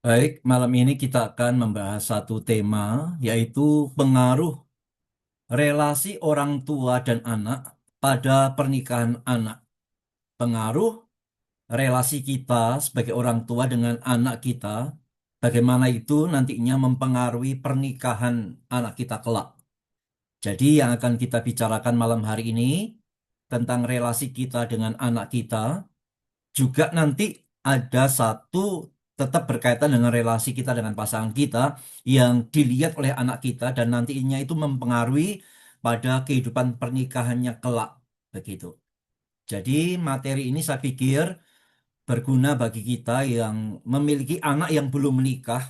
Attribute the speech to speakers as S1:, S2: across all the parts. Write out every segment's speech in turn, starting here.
S1: Baik, malam ini kita akan membahas satu tema, yaitu pengaruh relasi orang tua dan anak pada pernikahan anak. Pengaruh relasi kita sebagai orang tua dengan anak kita, bagaimana itu nantinya mempengaruhi pernikahan anak kita kelak. Jadi yang akan kita bicarakan malam hari ini tentang relasi kita dengan anak kita, juga nanti ada satu tetap berkaitan dengan relasi kita dengan pasangan kita yang dilihat oleh anak kita dan nantinya itu mempengaruhi pada kehidupan pernikahannya kelak begitu. Jadi materi ini saya pikir berguna bagi kita yang memiliki anak yang belum menikah,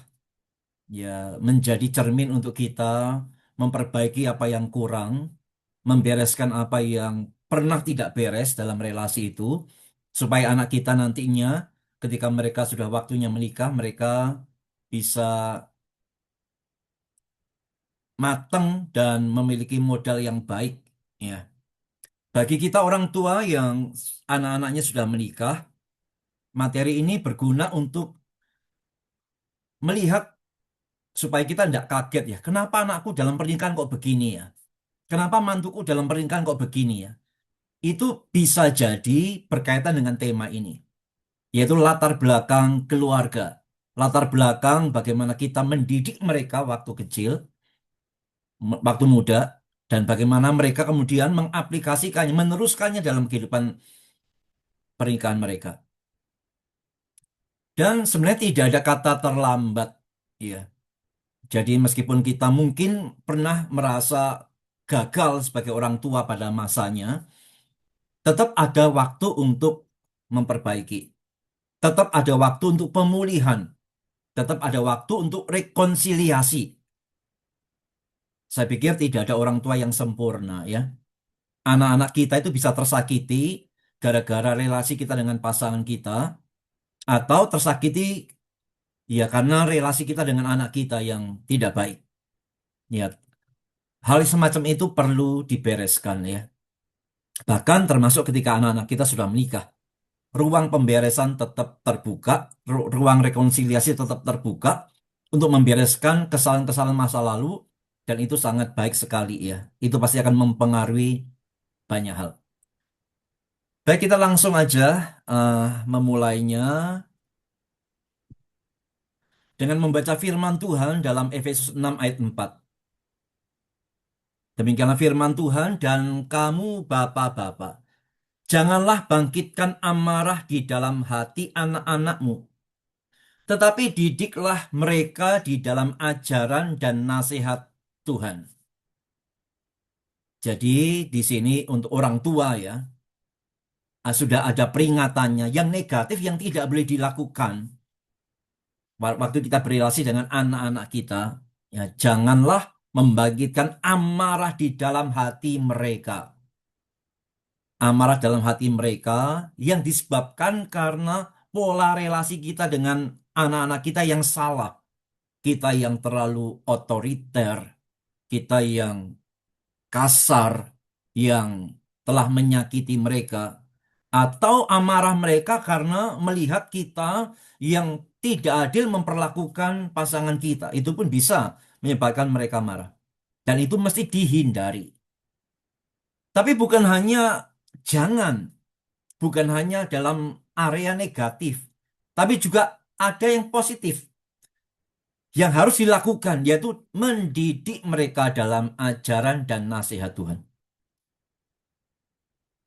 S1: ya, menjadi cermin untuk kita memperbaiki apa yang kurang, membereskan apa yang pernah tidak beres dalam relasi itu, supaya anak kita nantinya ketika mereka sudah waktunya menikah, mereka bisa matang dan memiliki modal yang baik. Ya, bagi kita orang tua yang anak-anaknya sudah menikah, materi ini berguna untuk melihat supaya kita tidak kaget ya. Kenapa anakku dalam pernikahan kok begini ya? Kenapa mantuku dalam pernikahan kok begini ya? Itu bisa jadi berkaitan dengan tema ini, yaitu latar belakang keluarga. Latar belakang bagaimana kita mendidik mereka waktu kecil, waktu muda, dan bagaimana mereka kemudian mengaplikasikannya, meneruskannya dalam kehidupan pernikahan mereka. Dan sebenarnya tidak ada kata terlambat, ya. Jadi meskipun kita mungkin pernah merasa gagal sebagai orang tua pada masanya, tetap ada waktu untuk memperbaiki. Tetap ada waktu untuk pemulihan. Tetap ada waktu untuk rekonsiliasi. Saya pikir tidak ada orang tua yang sempurna ya. Anak-anak kita itu bisa tersakiti gara-gara relasi kita dengan pasangan kita, atau tersakiti ya karena relasi kita dengan anak kita yang tidak baik. Ya, hal semacam itu perlu dibereskan ya. Bahkan termasuk ketika anak-anak kita sudah menikah. Ruang pemberesan tetap terbuka, ruang rekonsiliasi tetap terbuka untuk membereskan kesalahan-kesalahan masa lalu, dan itu sangat baik sekali ya. Itu pasti akan mempengaruhi banyak hal. Baik, kita langsung aja eh, memulainya dengan membaca firman Tuhan dalam Efesus 6 ayat 4. Demikianlah firman Tuhan, dan kamu bapak-bapak, janganlah bangkitkan amarah di dalam hati anak-anakmu, tetapi didiklah mereka di dalam ajaran dan nasihat Tuhan. Jadi di sini untuk orang tua ya, sudah ada peringatannya yang negatif yang tidak boleh dilakukan waktu kita berrelasi dengan anak-anak kita. Ya, janganlah membangkitkan amarah di dalam hati mereka. Amarah dalam hati mereka yang disebabkan karena pola relasi kita dengan anak-anak kita yang salah. Kita yang terlalu otoriter, kita yang kasar, yang telah menyakiti mereka, atau amarah mereka karena melihat kita yang tidak adil memperlakukan pasangan kita. Itu pun bisa menyebabkan mereka marah. Dan itu mesti dihindari. Tapi bukan hanya jangan, bukan hanya dalam area negatif, tapi juga ada yang positif yang harus dilakukan, yaitu mendidik mereka dalam ajaran dan nasihat Tuhan.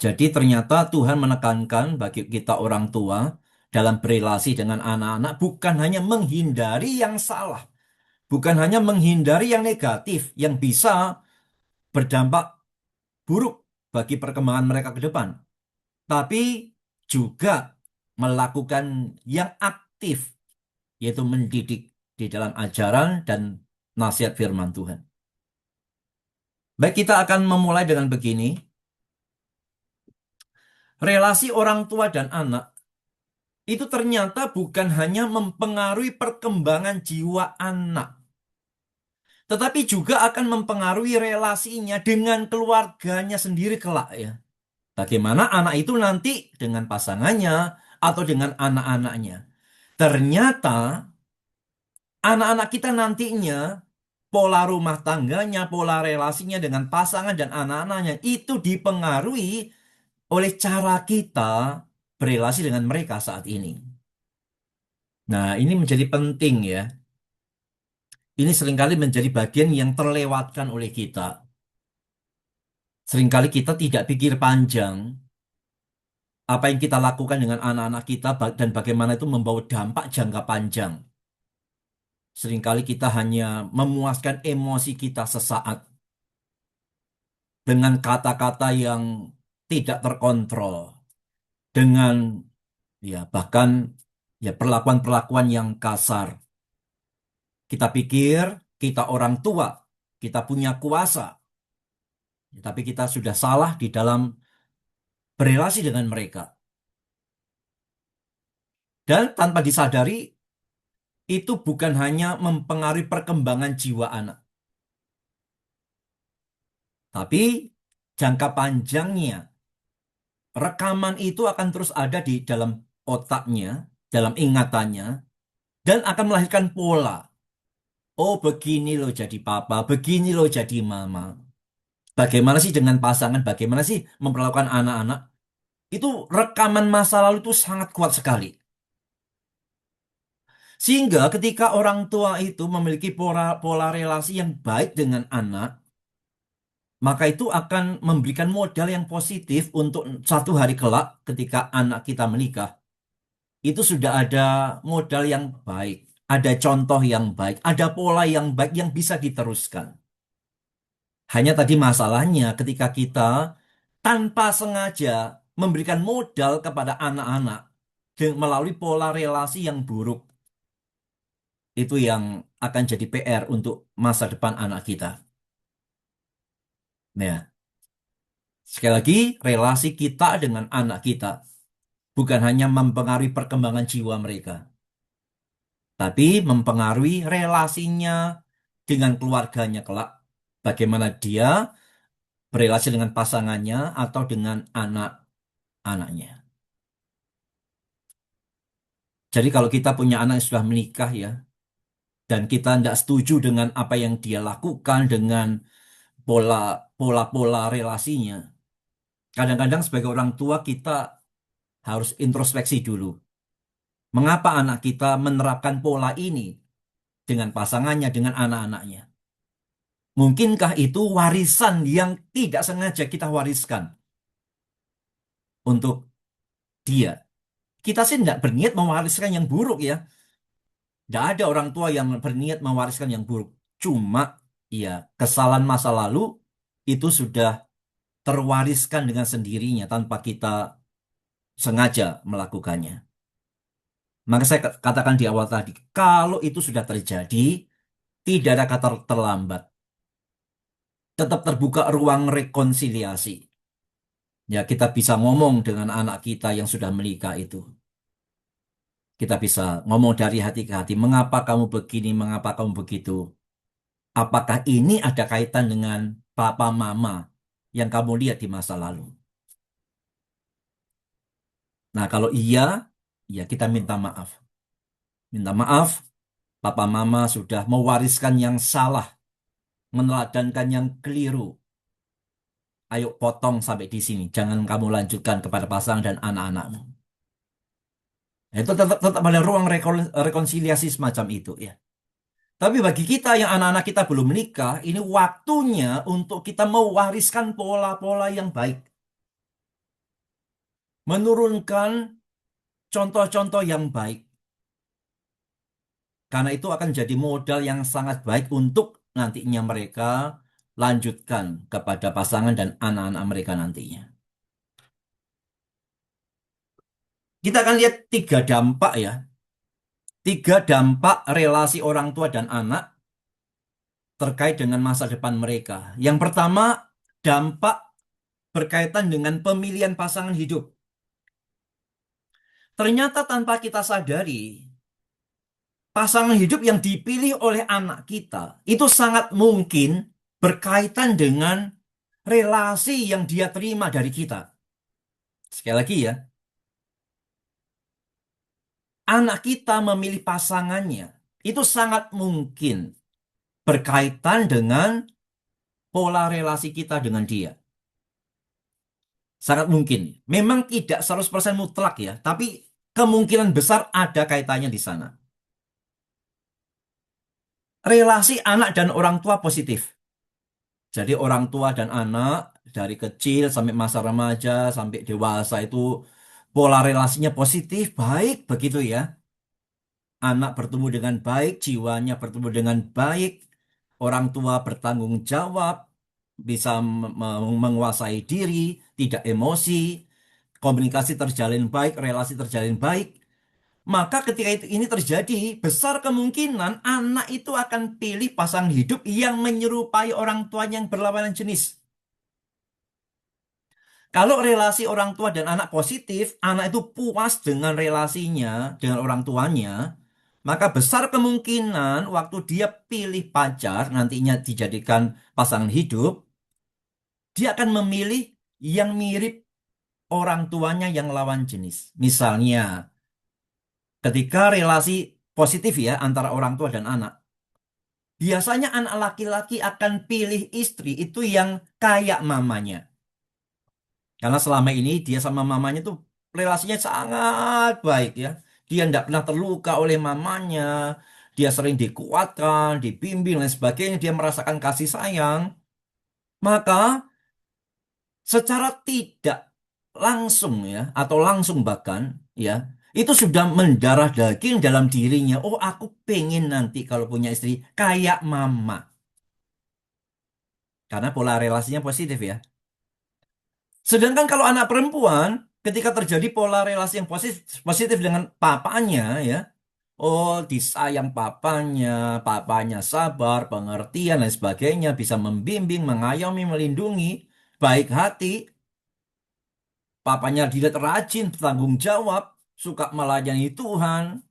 S1: Jadi ternyata Tuhan menekankan bagi kita orang tua dalam berelasi dengan anak-anak bukan hanya menghindari yang salah, bukan hanya menghindari yang negatif, yang bisa berdampak buruk bagi perkembangan mereka ke depan, tapi juga melakukan yang aktif, yaitu mendidik di dalam ajaran dan nasihat firman Tuhan. Baik, kita akan memulai dengan begini. Relasi orang tua dan anak itu ternyata bukan hanya mempengaruhi perkembangan jiwa anak, tetapi juga akan mempengaruhi relasinya dengan keluarganya sendiri kelak ya. Bagaimana anak itu nanti dengan pasangannya atau dengan anak-anaknya. Ternyata Anak-anak kita nantinya, pola rumah tangganya, pola relasinya dengan pasangan dan anak-anaknya itu dipengaruhi oleh cara kita berelasi dengan mereka saat ini. Nah, ini menjadi penting ya. Ini seringkali menjadi bagian yang terlewatkan oleh kita. Seringkali kita tidak pikir panjang apa yang kita lakukan dengan anak-anak kita dan bagaimana itu membawa dampak jangka panjang. Seringkali kita hanya memuaskan emosi kita sesaat dengan kata-kata yang tidak terkontrol, dengan ya bahkan ya perlakuan-perlakuan yang kasar. Kita pikir kita orang tua, kita punya kuasa, tapi kita sudah salah di dalam berelasi dengan mereka. Dan tanpa disadari, itu bukan hanya mempengaruhi perkembangan jiwa anak, tapi jangka panjangnya, rekaman itu akan terus ada di dalam otaknya, dalam ingatannya, dan akan melahirkan pola. Oh, begini loh jadi papa, begini loh jadi mama. Bagaimana sih dengan pasangan, bagaimana sih memperlakukan anak-anak? Itu rekaman masa lalu itu sangat kuat sekali. Sehingga ketika orang tua itu memiliki pola relasi yang baik dengan anak, maka itu akan memberikan modal yang positif untuk satu hari kelak ketika anak kita menikah. Itu sudah ada modal yang baik, ada contoh yang baik, ada pola yang baik yang bisa diteruskan. Hanya tadi masalahnya ketika kita tanpa sengaja memberikan modal kepada anak-anak melalui pola relasi yang buruk, itu yang akan jadi PR untuk masa depan anak kita. Nah, sekali lagi, relasi kita dengan anak kita bukan hanya mempengaruhi perkembangan jiwa mereka, tapi mempengaruhi relasinya dengan keluarganya kelak. Bagaimana dia berelasi dengan pasangannya atau dengan anak-anaknya. Jadi kalau kita punya anak yang sudah menikah ya, dan kita tidak setuju dengan apa yang dia lakukan dengan pola pola-pola relasinya, kadang-kadang sebagai orang tua kita harus introspeksi dulu. Mengapa anak kita menerapkan pola ini dengan pasangannya, dengan anak-anaknya? Mungkinkah itu warisan yang tidak sengaja kita wariskan untuk dia? Kita sih tidak berniat mewariskan yang buruk ya. Tidak ada orang tua yang berniat mewariskan yang buruk. Cuma ya kesalahan masa lalu itu sudah terwariskan dengan sendirinya tanpa kita sengaja melakukannya. Maka saya katakan di awal tadi, kalau itu sudah terjadi, tidak ada kata terlambat. Tetap terbuka ruang rekonsiliasi. Ya, kita bisa ngomong dengan anak kita yang sudah menikah itu. Kita bisa ngomong dari hati ke hati, mengapa kamu begini, mengapa kamu begitu. Apakah ini ada kaitan dengan papa mama yang kamu lihat di masa lalu? Nah, kalau iya, ya kita minta maaf. Minta maaf, papa mama sudah mewariskan yang salah, meneladankan yang keliru. Ayo potong sampai di sini. Jangan kamu lanjutkan kepada pasangan dan anak-anakmu. Nah, itu tetap ada ruang rekonsiliasi semacam itu ya. Tapi bagi kita yang anak-anak kita belum menikah, ini waktunya untuk kita mewariskan pola-pola yang baik. Menurunkan contoh-contoh yang baik. Karena itu akan jadi modal yang sangat baik untuk nantinya mereka lanjutkan kepada pasangan dan anak-anak mereka nantinya. Kita akan lihat tiga dampak ya. Tiga dampak relasi orang tua dan anak terkait dengan masa depan mereka. Yang pertama, dampak berkaitan dengan pemilihan pasangan hidup. Ternyata tanpa kita sadari, pasangan hidup yang dipilih oleh anak kita itu sangat mungkin berkaitan dengan relasi yang dia terima dari kita. Sekali lagi ya, anak kita memilih pasangannya Itu sangat mungkin berkaitan dengan pola relasi kita dengan dia. Sangat mungkin. Memang tidak 100% mutlak ya, tapi kemungkinan besar ada kaitannya di sana. Relasi anak dan orang tua positif. Jadi orang tua dan anak dari kecil sampai masa remaja sampai dewasa itu pola relasinya positif, baik begitu ya. Anak bertumbuh dengan baik, jiwanya bertumbuh dengan baik, orang tua bertanggung jawab, bisa menguasai diri, tidak emosi, komunikasi terjalin baik, relasi terjalin baik. Maka ketika ini terjadi, besar kemungkinan anak itu akan pilih pasangan hidup yang menyerupai orang tuanya yang berlawanan jenis. Kalau relasi orang tua dan anak positif, anak itu puas dengan relasinya dengan orang tuanya, maka besar kemungkinan waktu dia pilih pacar, nantinya dijadikan pasangan hidup, dia akan memilih yang mirip orang tuanya yang lawan jenis. Misalnya, ketika relasi positif ya antara orang tua dan anak, biasanya anak laki-laki akan pilih istri itu yang kayak mamanya. Karena selama ini dia sama mamanya tuh relasinya sangat baik ya. Dia tidak pernah terluka oleh mamanya. Dia sering dikuatkan, dibimbing, dan sebagainya. Dia merasakan kasih sayang. Maka secara tidak langsung ya, atau langsung bahkan ya, itu sudah mendarah daging dalam dirinya. Oh, aku pengen nanti kalau punya istri kayak mama. Karena pola relasinya positif ya. Sedangkan kalau anak perempuan, ketika terjadi pola relasi yang positif dengan papanya ya, oh disayang papanya, papanya sabar, pengertian dan sebagainya, bisa membimbing, mengayomi, melindungi, baik hati, papanya dilihat rajin, bertanggung jawab, suka melayani Tuhan,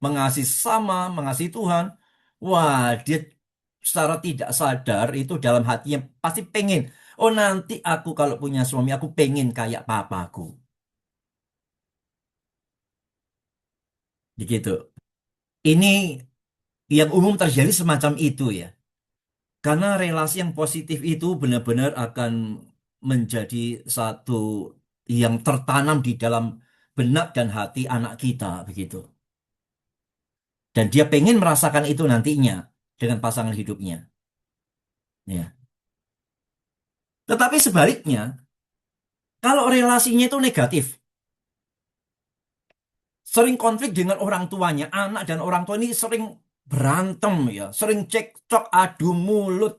S1: mengasihi sama, mengasihi Tuhan. Wah, dia secara tidak sadar itu dalam hatinya pasti pengen. Oh nanti aku kalau punya suami aku pengen kayak papaku. Begitu. Ini yang umum terjadi semacam itu ya. Karena relasi yang positif itu benar-benar akan menjadi satu yang tertanam di dalam benak dan hati anak kita begitu. Dan dia pengen merasakan itu nantinya dengan pasangan hidupnya. Ya. Tetapi sebaliknya, kalau relasinya itu negatif, sering konflik dengan orang tuanya, anak dan orang tua ini sering berantem ya, sering cekcok, adu mulut,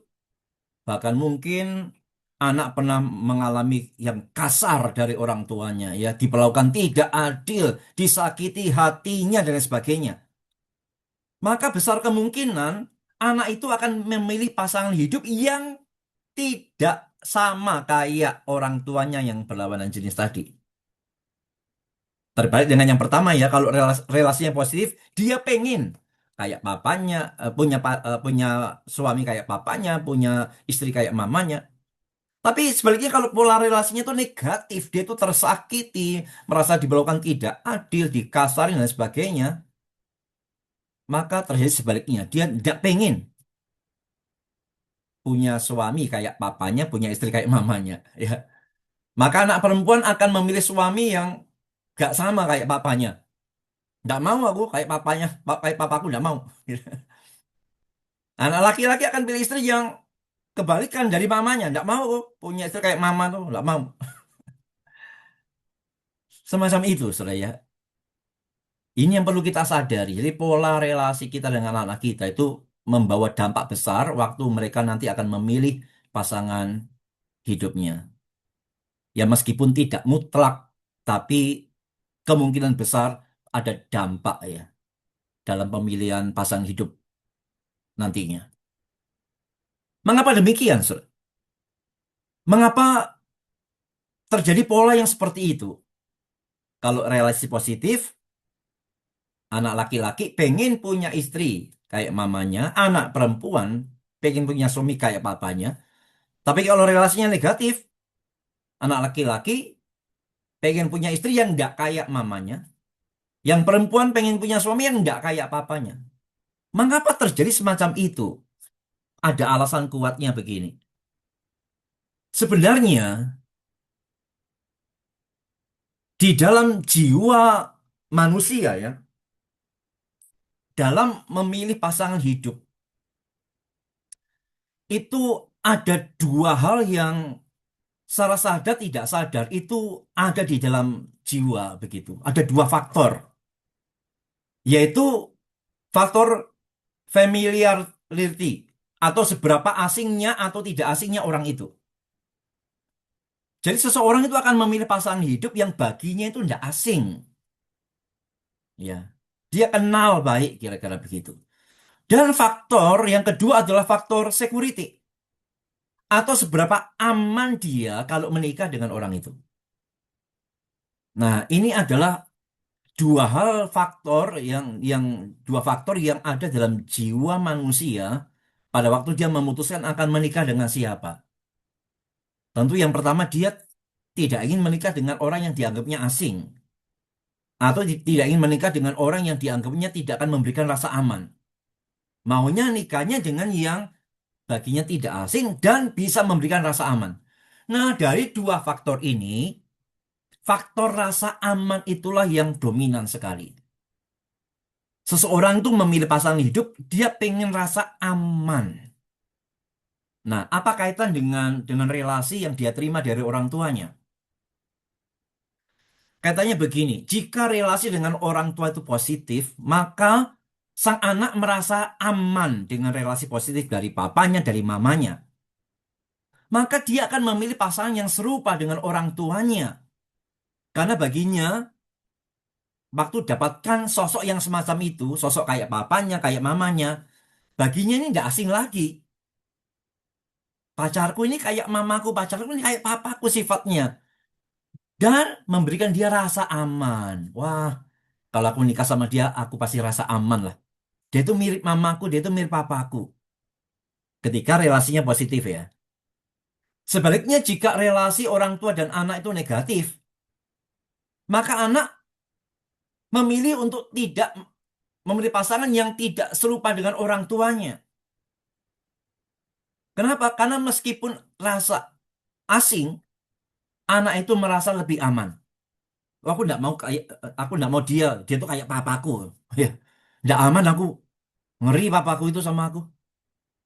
S1: bahkan mungkin anak pernah mengalami yang kasar dari orang tuanya ya, diperlakukan tidak adil, disakiti hatinya dan lain sebagainya. Maka besar kemungkinan anak itu akan memilih pasangan hidup yang tidak sama kayak orang tuanya yang berlawanan jenis tadi. Terbalik dengan yang pertama ya, kalau relasinya positif, dia pengen kayak papanya, punya suami kayak papanya, punya istri kayak mamanya. Tapi sebaliknya kalau pola relasinya itu negatif, dia itu tersakiti, merasa diperlakukan tidak adil, dikasarin dan sebagainya, maka terjadi sebaliknya. Dia tidak pengen punya suami kayak papanya, punya istri kayak mamanya. Ya. Maka anak perempuan akan memilih suami yang gak sama kayak papanya. Nggak mau aku kayak papanya, kayak papaku nggak mau. Anak laki-laki akan pilih istri yang kebalikan dari mamanya. Nggak mau aku punya istri kayak mama tuh, nggak mau. Semacam itu, saudara ya. Ini yang perlu kita sadari. Jadi pola relasi kita dengan anak kita itu membawa dampak besar waktu mereka nanti akan memilih pasangan hidupnya. Ya meskipun tidak mutlak, tapi kemungkinan besar ada dampak ya dalam pemilihan pasangan hidup nantinya. Mengapa demikian, saudara? Mengapa terjadi pola yang seperti itu? Kalau relasi positif, anak laki-laki pengen punya istri kayak mamanya, anak perempuan pengen punya suami kayak papanya. Tapi kalau relasinya negatif, anak laki-laki pengen punya istri yang nggak kayak mamanya, yang perempuan pengen punya suami yang nggak kayak papanya. Mengapa terjadi semacam itu? Ada alasan kuatnya begini. Sebenarnya di dalam jiwa manusia ya, dalam memilih pasangan hidup, itu ada dua hal yang secara sadar tidak sadar itu ada di dalam jiwa begitu. Ada dua faktor, yaitu faktor familiarity atau seberapa asingnya atau tidak asingnya orang itu. Jadi seseorang itu akan memilih pasangan hidup yang baginya itu tidak asing, ya. Dia kenal baik kira-kira begitu. Dan faktor yang kedua adalah faktor security atau seberapa aman dia kalau menikah dengan orang itu. Nah, ini adalah dua hal faktor yang dua faktor yang ada dalam jiwa manusia pada waktu dia memutuskan akan menikah dengan siapa. Tentu yang pertama dia tidak ingin menikah dengan orang yang dianggapnya asing atau tidak ingin menikah dengan orang yang dianggapnya tidak akan memberikan rasa aman. Maunya nikahnya dengan yang baginya tidak asing dan bisa memberikan rasa aman. Nah, dari dua faktor ini, faktor rasa aman itulah yang dominan sekali. Seseorang itu memilih pasangan hidup, dia pengen rasa aman. Nah, apa kaitan dengan relasi yang dia terima dari orang tuanya? Katanya begini, jika relasi dengan orang tua itu positif, maka sang anak merasa aman dengan relasi positif dari papanya, dari mamanya. Maka dia akan memilih pasangan yang serupa dengan orang tuanya. Karena baginya, waktu dapatkan sosok yang semacam itu, sosok kayak papanya, kayak mamanya, baginya ini tidak asing lagi. Pacarku ini kayak mamaku, pacarku ini kayak papaku sifatnya. Dan memberikan dia rasa aman. Wah, kalau aku nikah sama dia, aku pasti rasa aman lah. Dia itu mirip mamaku, dia itu mirip papaku. Ketika relasinya positif ya. Sebaliknya jika relasi orang tua dan anak itu negatif, maka anak memilih untuk tidak memilih pasangan yang tidak serupa dengan orang tuanya. Kenapa? Karena meskipun rasa asing, anak itu merasa lebih aman. Oh, aku nggak mau dia tuh kayak papaku. Ya, nggak aman aku, ngeri papaku itu sama aku.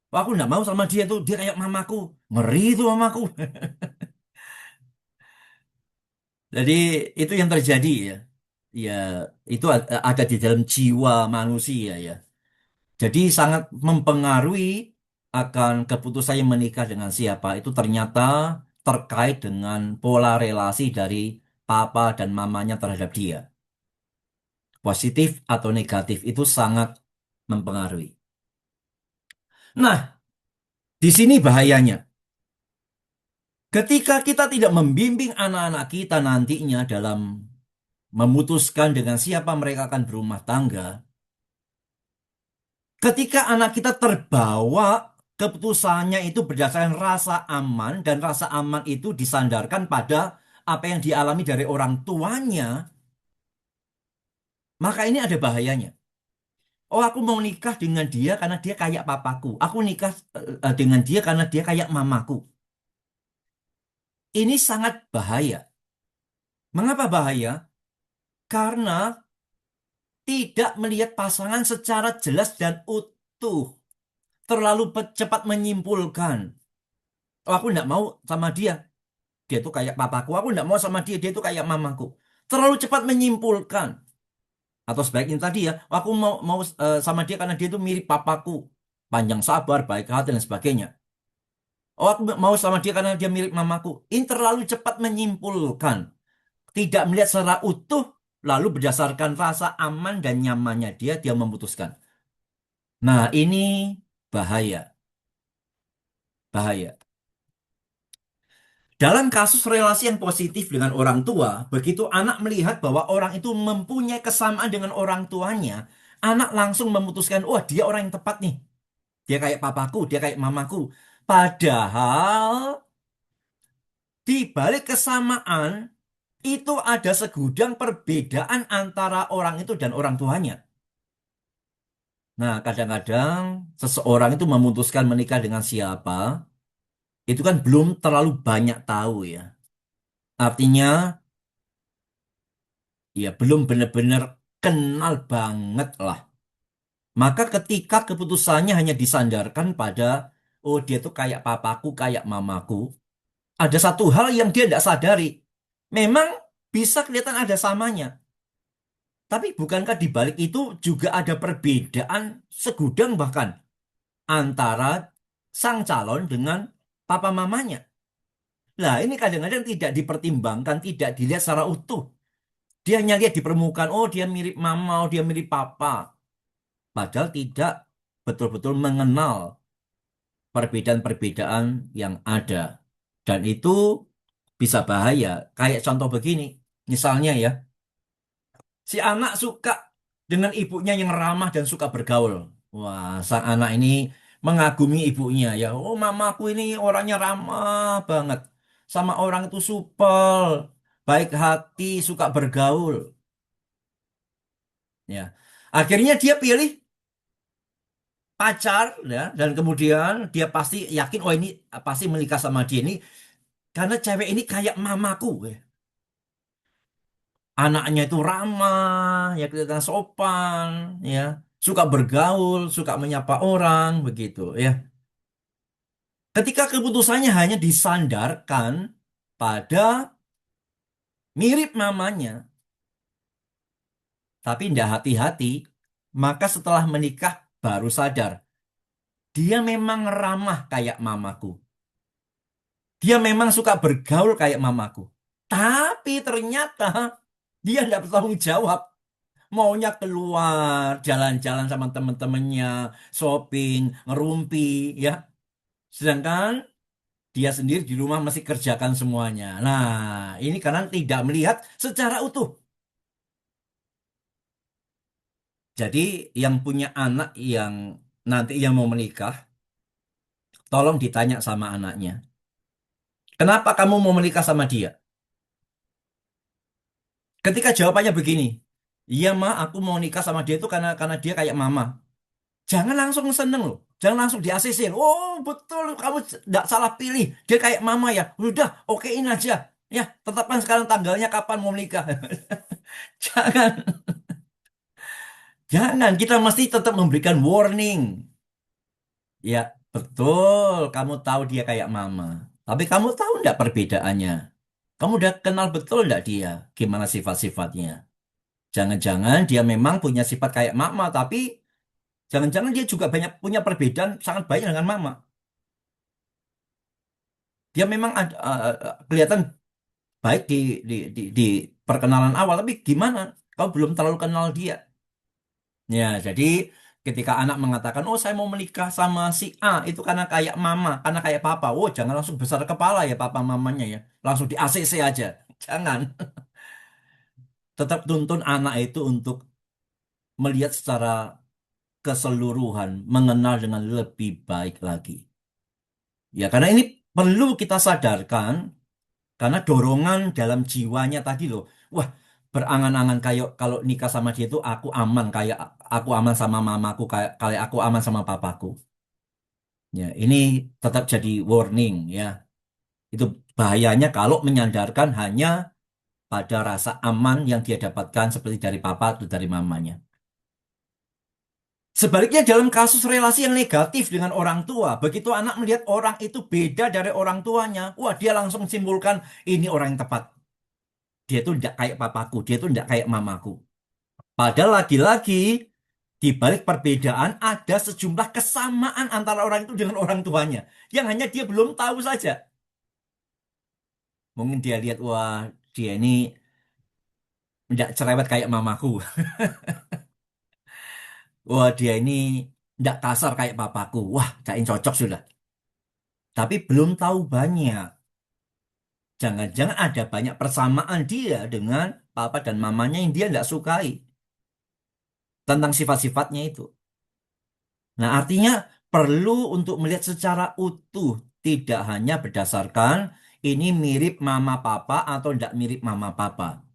S1: Oh, aku nggak mau sama dia tuh, dia kayak mamaku, ngeri itu mamaku. Jadi itu yang terjadi ya. Ya, itu ada di dalam jiwa manusia ya. Jadi sangat mempengaruhi akan keputusannya menikah dengan siapa. Itu ternyata terkait dengan pola relasi dari papa dan mamanya terhadap dia. Positif atau negatif itu sangat mempengaruhi. Nah, di sini bahayanya. Ketika kita tidak membimbing anak-anak kita nantinya dalam memutuskan dengan siapa mereka akan berumah tangga, ketika anak kita terbawa keputusannya itu berdasarkan rasa aman dan rasa aman itu disandarkan pada apa yang dialami dari orang tuanya, maka ini ada bahayanya. Oh, aku mau nikah dengan dia karena dia kayak papaku. Aku nikah dengan dia karena dia kayak mamaku. Ini sangat bahaya. Mengapa bahaya? Karena tidak melihat pasangan secara jelas dan utuh. Terlalu cepat menyimpulkan. Oh, aku nggak mau sama dia. Dia tuh kayak papaku. Aku nggak mau sama dia. Dia tuh kayak mamaku. Terlalu cepat menyimpulkan. Atau sebaiknya tadi ya, aku mau sama dia karena dia tuh mirip papaku. Panjang sabar, baik hati, dan sebagainya. Oh, aku mau sama dia karena dia mirip mamaku. Ini terlalu cepat menyimpulkan. Tidak melihat secara utuh, lalu berdasarkan rasa aman dan nyamannya dia memutuskan. Nah, ini bahaya. Bahaya. Dalam kasus relasi yang positif dengan orang tua, begitu anak melihat bahwa orang itu mempunyai kesamaan dengan orang tuanya, anak langsung memutuskan, wah dia orang yang tepat nih. Dia kayak papaku, dia kayak mamaku. Padahal di balik kesamaan, itu ada segudang perbedaan antara orang itu dan orang tuanya. Nah, kadang-kadang seseorang itu memutuskan menikah dengan siapa, itu kan belum terlalu banyak tahu ya. Artinya, ya belum benar-benar kenal banget lah. Maka ketika keputusannya hanya disandarkan pada, oh dia tuh kayak papaku, kayak mamaku, ada satu hal yang dia tidak sadari. Memang bisa kelihatan ada samanya. Tapi bukankah di balik itu juga ada perbedaan segudang bahkan antara sang calon dengan papa mamanya? Nah, ini kadang-kadang tidak dipertimbangkan, tidak dilihat secara utuh. Dia hanya lihat di permukaan, oh dia mirip mama, oh dia mirip papa. Padahal tidak betul-betul mengenal perbedaan-perbedaan yang ada. Dan itu bisa bahaya. Kayak contoh begini, misalnya ya, si anak suka dengan ibunya yang ramah dan suka bergaul. Wah, sang anak ini mengagumi ibunya ya. Oh, mamaku ini orangnya ramah banget. Sama orang itu supel, baik hati, suka bergaul. Ya, akhirnya dia pilih pacar ya, dan kemudian dia pasti yakin, oh ini pasti menikah sama dia ini karena cewek ini kayak mamaku. Ya. Anaknya itu ramah, ya kelihatan sopan, ya, suka bergaul, suka menyapa orang, begitu, ya. Ketika keputusannya hanya disandarkan pada mirip mamanya, tapi tidak hati-hati, maka setelah menikah baru sadar, dia memang ramah kayak mamaku. Dia memang suka bergaul kayak mamaku. Tapi ternyata dia tidak bertanggung jawab. Maunya keluar, jalan-jalan sama teman-temannya, shopping, ngerumpi, ya. Sedangkan dia sendiri di rumah masih kerjakan semuanya. Nah, ini karena tidak melihat secara utuh. Jadi yang punya anak yang nanti yang mau menikah, tolong ditanya sama anaknya. Kenapa kamu mau menikah sama dia? Ketika jawabannya begini, iya ma, aku mau nikah sama dia itu karena dia kayak mama. Jangan langsung seneng loh. Jangan langsung di ACC. Oh, betul. Kamu tidak salah pilih. Dia kayak mama ya. Udah, okein aja. Ya, tetapkan sekarang tanggalnya kapan mau menikah. Jangan. Jangan. Kita mesti tetap memberikan warning. Ya, betul. Kamu tahu dia kayak mama. Tapi kamu tahu enggak perbedaannya? Kamu udah kenal betul enggak dia? Gimana sifat-sifatnya? Jangan-jangan dia memang punya sifat kayak mama, tapi jangan-jangan dia juga banyak punya perbedaan sangat banyak dengan mama. Dia memang ada, kelihatan baik di perkenalan awal, tapi gimana? Kau belum terlalu kenal dia. Ya, jadi ketika anak mengatakan, oh saya mau menikah sama si A, itu karena kayak mama, karena kayak papa. Oh, jangan langsung besar kepala ya papa mamanya ya. Langsung di ACC aja. Jangan. Tetap tuntun anak itu untuk melihat secara keseluruhan, mengenal dengan lebih baik lagi. Ya, karena ini perlu kita sadarkan. Karena dorongan dalam jiwanya tadi loh. Wah, berangan-angan kayak kalau nikah sama dia itu aku aman kayak aku aman sama mamaku kayak aku aman sama papaku. Ya, ini tetap jadi warning ya. Itu bahayanya kalau menyandarkan hanya pada rasa aman yang dia dapatkan seperti dari papa atau dari mamanya. Sebaliknya dalam kasus relasi yang negatif dengan orang tua, begitu anak melihat orang itu beda dari orang tuanya, wah dia langsung simpulkan ini orang yang tepat. Dia tuh tidak kayak papaku, dia tuh tidak kayak mamaku. Padahal lagi-lagi di balik perbedaan ada sejumlah kesamaan antara orang itu dengan orang tuanya yang hanya dia belum tahu saja. Mungkin dia lihat wah dia ini tidak cerewet kayak mamaku. Wah dia ini tidak kasar kayak papaku. Wah, kayaknya cocok sudah. Tapi belum tahu banyak. Jangan-jangan ada banyak persamaan dia dengan papa dan mamanya yang dia tidak sukai tentang sifat-sifatnya itu. Nah, artinya perlu untuk melihat secara utuh, tidak hanya berdasarkan ini mirip mama papa atau tidak mirip mama papa.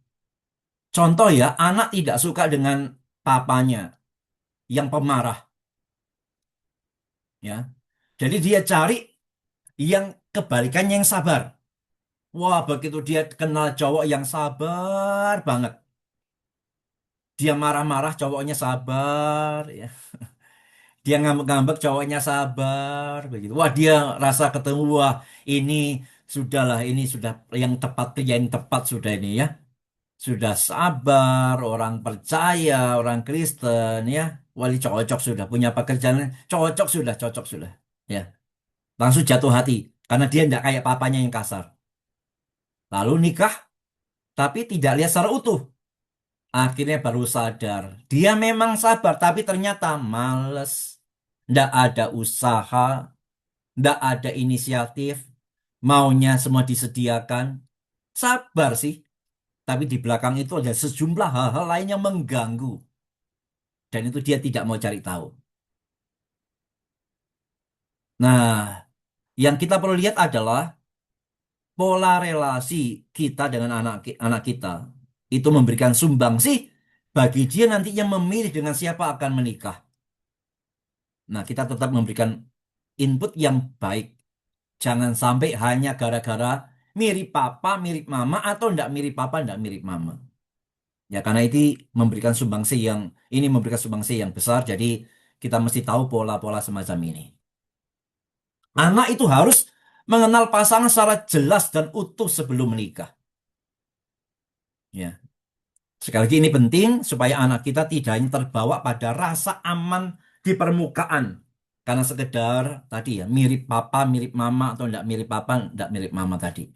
S1: Contoh ya, anak tidak suka dengan papanya yang pemarah. ya. Jadi dia cari yang kebalikannya yang sabar. Wah, begitu dia kenal cowok yang sabar banget. Dia marah-marah, cowoknya sabar, ya. Dia ngambek-ngambek, cowoknya sabar, begitu. Wah, dia rasa ketemu, wah, ini sudahlah, ini sudah yang tepat, pria yang tepat sudah ini ya. Sudah sabar, orang percaya, orang Kristen ya. Wali cocok sudah, punya pekerjaan, cocok sudah. Ya, langsung jatuh hati karena dia tidak kayak papanya yang kasar. Lalu nikah, tapi tidak lihat secara utuh. Akhirnya baru sadar, dia memang sabar, tapi ternyata males. Tidak ada usaha, tidak ada inisiatif, maunya semua disediakan. Sabar sih, tapi di belakang itu ada sejumlah hal-hal lain yang mengganggu. Dan itu dia tidak mau cari tahu. Nah, yang kita perlu lihat adalah pola relasi kita dengan anak kita. Itu memberikan sumbangsih bagi dia nantinya memilih dengan siapa akan menikah. Nah, kita tetap memberikan input yang baik. Jangan sampai hanya gara-gara mirip papa, mirip mama, atau enggak mirip papa, enggak mirip mama. Ya, karena ini memberikan sumbangsih yang besar, jadi kita mesti tahu pola-pola semacam ini. Anak itu harus mengenal pasangan secara jelas dan utuh sebelum menikah. Ya, sekali lagi ini penting supaya anak kita tidak hanya terbawa pada rasa aman di permukaan. Karena sekedar tadi ya, mirip papa, mirip mama, atau enggak mirip papa, enggak mirip mama tadi.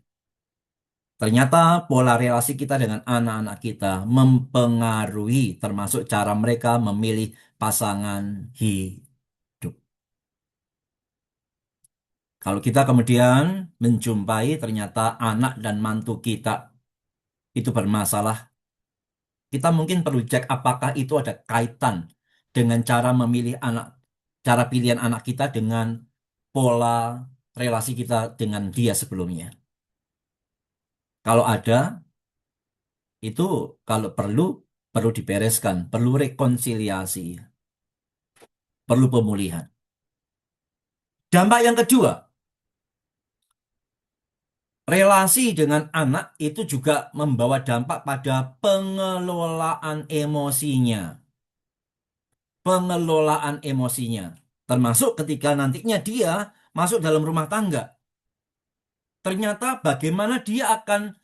S1: Ternyata pola relasi kita dengan anak-anak kita mempengaruhi termasuk cara mereka memilih pasangan hidup. Kalau kita kemudian menjumpai ternyata anak dan mantu kita itu bermasalah, kita mungkin perlu cek apakah itu ada kaitan dengan cara memilih anak, cara pilihan anak kita dengan pola relasi kita dengan dia sebelumnya. Kalau ada, itu kalau perlu dibereskan, perlu rekonsiliasi, perlu pemulihan. Dampak yang kedua, relasi dengan anak itu juga membawa dampak pada pengelolaan emosinya. Pengelolaan emosinya. Termasuk ketika nantinya dia masuk dalam rumah tangga. Ternyata bagaimana dia akan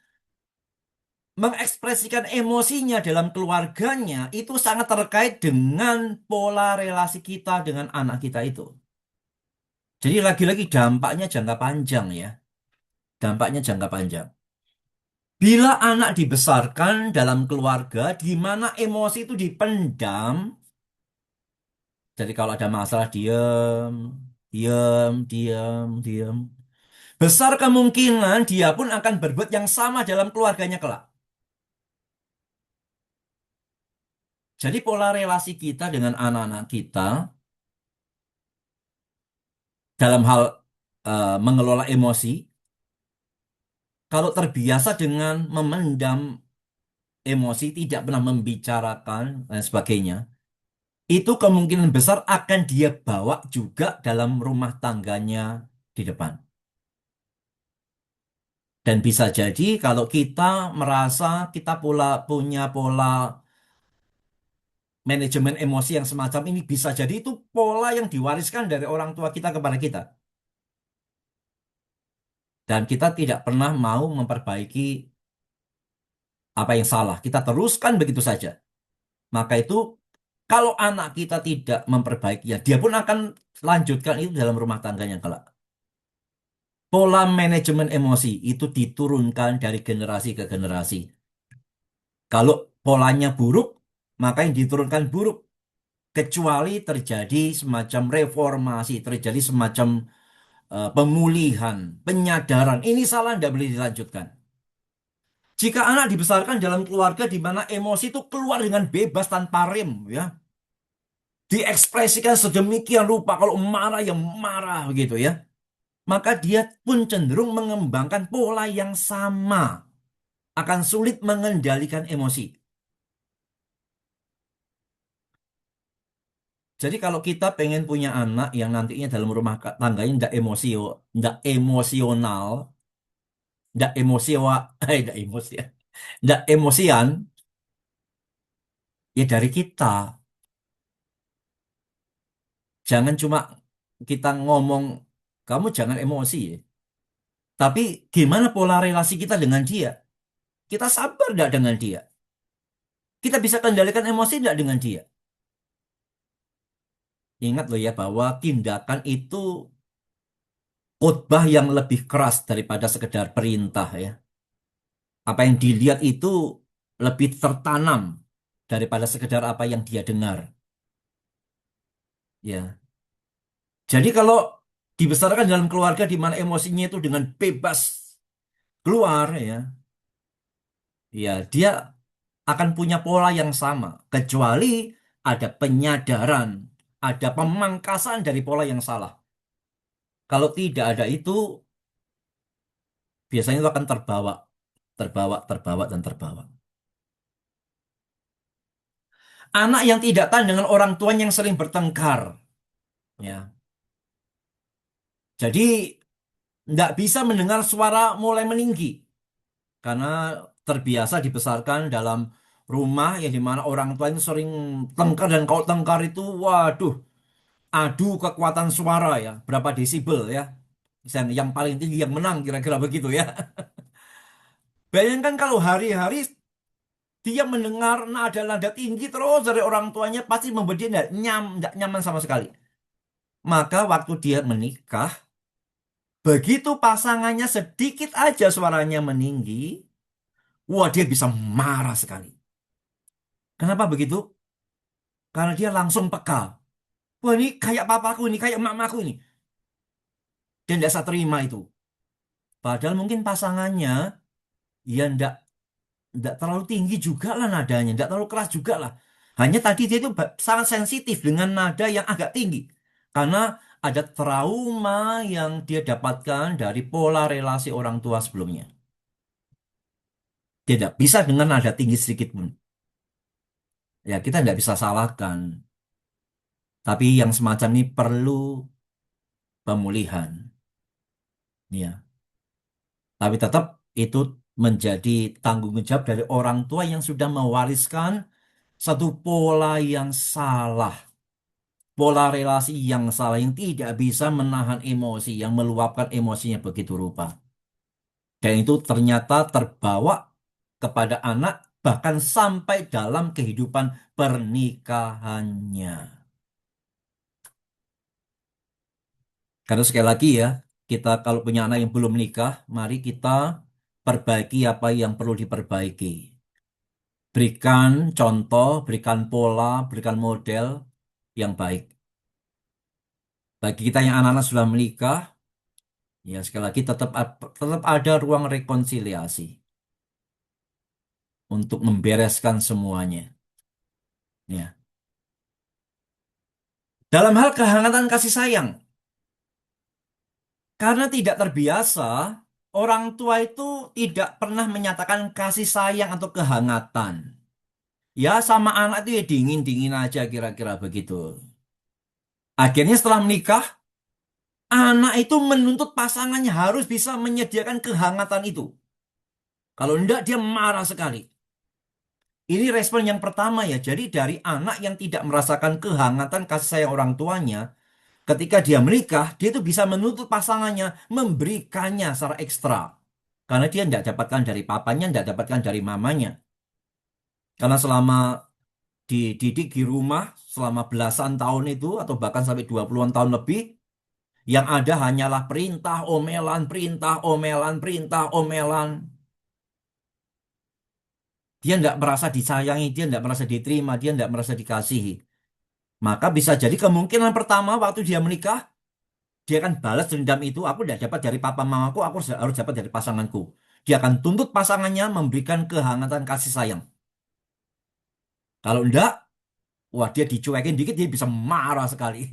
S1: mengekspresikan emosinya dalam keluarganya itu sangat terkait dengan pola relasi kita dengan anak kita itu. Jadi lagi-lagi dampaknya jangka panjang ya. Dampaknya jangka panjang. Bila anak dibesarkan dalam keluarga di mana emosi itu dipendam, jadi kalau ada masalah diem, diem, diem, diem. Besar kemungkinan dia pun akan berbuat yang sama dalam keluarganya kelak. Jadi pola relasi kita dengan anak-anak kita dalam hal mengelola emosi, kalau terbiasa dengan memendam emosi, tidak pernah membicarakan dan sebagainya, itu kemungkinan besar akan dia bawa juga dalam rumah tangganya di depan. Dan bisa jadi kalau kita merasa kita punya pola manajemen emosi yang semacam ini, bisa jadi itu pola yang diwariskan dari orang tua kita kepada kita. Dan kita tidak pernah mau memperbaiki apa yang salah. Kita teruskan begitu saja. Maka itu kalau anak kita tidak memperbaikinya, dia pun akan lanjutkan itu dalam rumah tangganya kelak. Pola manajemen emosi itu diturunkan dari generasi ke generasi. Kalau polanya buruk, maka yang diturunkan buruk. Kecuali terjadi semacam reformasi, terjadi semacam pemulihan, penyadaran. Ini salah, tidak boleh dilanjutkan. Jika anak dibesarkan dalam keluarga di mana emosi itu keluar dengan bebas tanpa rem, ya, diekspresikan sedemikian rupa, kalau marah ya marah gitu ya, maka dia pun cenderung mengembangkan pola yang sama, akan sulit mengendalikan emosi. Jadi kalau kita pengen punya anak yang nantinya dalam rumah tangganya ndak emosional, ndak emosiwa, ndak emosi, ndak emosian, ya dari kita. Jangan cuma kita ngomong, kamu jangan emosi ya. Tapi gimana pola relasi kita dengan dia? Kita sabar nggak dengan dia? Kita bisa kendalikan emosi nggak dengan dia? Ingat loh ya bahwa tindakan itu khotbah yang lebih keras daripada sekedar perintah ya. Apa yang dilihat itu lebih tertanam daripada sekedar apa yang dia dengar. Ya. Jadi kalau dibesarkan dalam keluarga di mana emosinya itu dengan bebas keluar ya, ya dia akan punya pola yang sama kecuali ada penyadaran, ada pemangkasan dari pola yang salah. Kalau tidak ada itu, biasanya itu akan terbawa, terbawa, terbawa, dan terbawa. Anak yang tidak tahan dengan orang tuanya yang sering bertengkar, ya. Jadi nggak bisa mendengar suara mulai meninggi karena terbiasa dibesarkan dalam rumah yang dimana orang tua itu sering tengkar dan kalau tengkar itu, waduh, adu kekuatan suara ya, berapa desibel ya. Misalnya yang paling tinggi yang menang kira-kira begitu ya. Bayangkan kalau hari-hari dia mendengar nada-nada tinggi terus dari orang tuanya pasti membuat dia nggak nyaman sama sekali. Maka waktu dia menikah, begitu pasangannya sedikit aja suaranya meninggi, wah dia bisa marah sekali. Kenapa begitu? Karena dia langsung peka. Wah ini kayak papaku ini, kayak mamaku ini. Dan tidak bisa terima itu. Padahal mungkin pasangannya ya ndak terlalu tinggi juga lah nadanya, ndak terlalu keras juga lah. Hanya tadi dia itu sangat sensitif dengan nada yang agak tinggi. Karena ada trauma yang dia dapatkan dari pola relasi orang tua sebelumnya. Dia tidak bisa dengan nada tinggi sedikit pun. Ya kita tidak bisa salahkan. Tapi yang semacam ini perlu pemulihan. Ya. Tapi tetap itu menjadi tanggung jawab dari orang tua yang sudah mewariskan satu pola yang salah. Pola relasi yang salah yang tidak bisa menahan emosi, yang meluapkan emosinya begitu rupa. Dan itu ternyata terbawa kepada anak bahkan sampai dalam kehidupan pernikahannya. Karena sekali lagi ya, kita kalau punya anak yang belum menikah, mari kita perbaiki apa yang perlu diperbaiki. Berikan contoh, berikan pola, berikan model yang baik. Bagi kita yang anak-anak sudah menikah, ya sekali lagi tetap ada ruang rekonsiliasi untuk membereskan semuanya. Ya. Dalam hal kehangatan kasih sayang, karena tidak terbiasa, orang tua itu tidak pernah menyatakan kasih sayang atau kehangatan. Ya sama anak itu ya dingin-dingin aja kira-kira begitu. Akhirnya setelah menikah, anak itu menuntut pasangannya harus bisa menyediakan kehangatan itu. Kalau enggak, dia marah sekali. Ini respon yang pertama ya. Jadi dari anak yang tidak merasakan kehangatan kasih sayang orang tuanya, ketika dia menikah, dia itu bisa menuntut pasangannya memberikannya secara ekstra. Karena dia tidak dapatkan dari papanya, tidak dapatkan dari mamanya. Karena selama dididik di rumah, selama belasan tahun itu, atau bahkan sampai 20-an tahun lebih, yang ada hanyalah perintah, omelan, perintah, omelan, perintah, omelan. Dia tidak merasa disayangi, dia tidak merasa diterima, dia tidak merasa dikasihi. Maka bisa jadi kemungkinan pertama waktu dia menikah, dia akan balas dendam itu, aku tidak dapat dari papa mamaku, aku harus dapat dari pasanganku. Dia akan tuntut pasangannya memberikan kehangatan kasih sayang. Kalau enggak, wah dia dicuekin dikit, dia bisa marah sekali.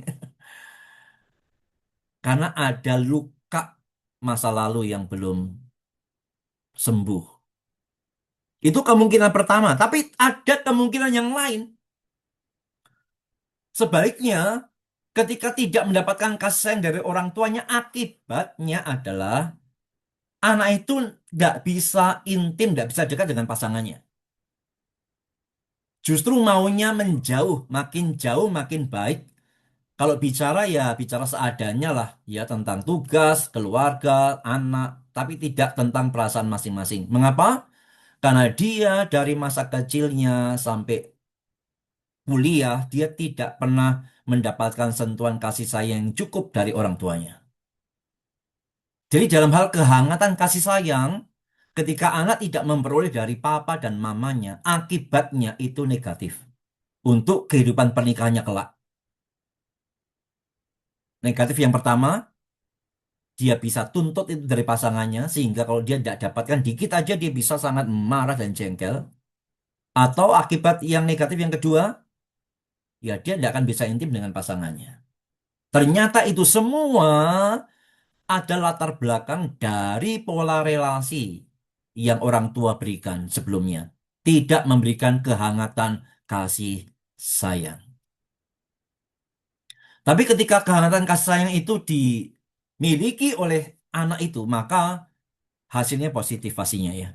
S1: Karena ada luka masa lalu yang belum sembuh. Itu kemungkinan pertama, tapi ada kemungkinan yang lain. Sebaliknya, ketika tidak mendapatkan kasih sayang dari orang tuanya, akibatnya adalah anak itu nggak bisa intim, nggak bisa dekat dengan pasangannya. Justru maunya menjauh, makin jauh makin baik. Kalau bicara ya bicara seadanya lah, ya tentang tugas, keluarga, anak, tapi tidak tentang perasaan masing-masing. Mengapa? Karena dia dari masa kecilnya sampai kuliah, dia tidak pernah mendapatkan sentuhan kasih sayang yang cukup dari orang tuanya. Jadi dalam hal kehangatan kasih sayang, ketika anak tidak memperoleh dari papa dan mamanya, akibatnya itu negatif untuk kehidupan pernikahannya kelak. Negatif yang pertama, dia bisa tuntut itu dari pasangannya, sehingga kalau dia tidak dapatkan dikit aja dia bisa sangat marah dan jengkel. Atau akibat yang negatif yang kedua, ya dia tidak akan bisa intim dengan pasangannya. Ternyata itu semua ada latar belakang dari pola relasi yang orang tua berikan sebelumnya. Tidak memberikan kehangatan kasih sayang. Tapi ketika kehangatan kasih sayang itu dimiliki oleh anak itu, maka hasilnya positif pastinya ya.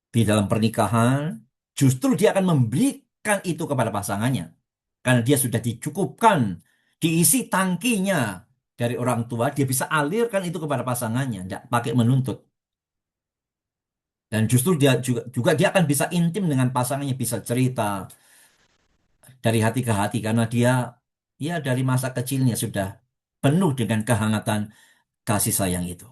S1: Di dalam pernikahan, justru dia akan memberikan itu kepada pasangannya. Karena dia sudah dicukupkan, diisi tangkinya dari orang tua, dia bisa alirkan itu kepada pasangannya, tidak pakai menuntut. Dan justru dia juga dia akan bisa intim dengan pasangannya, bisa cerita dari hati ke hati karena dia ya dari masa kecilnya sudah penuh dengan kehangatan kasih sayang itu.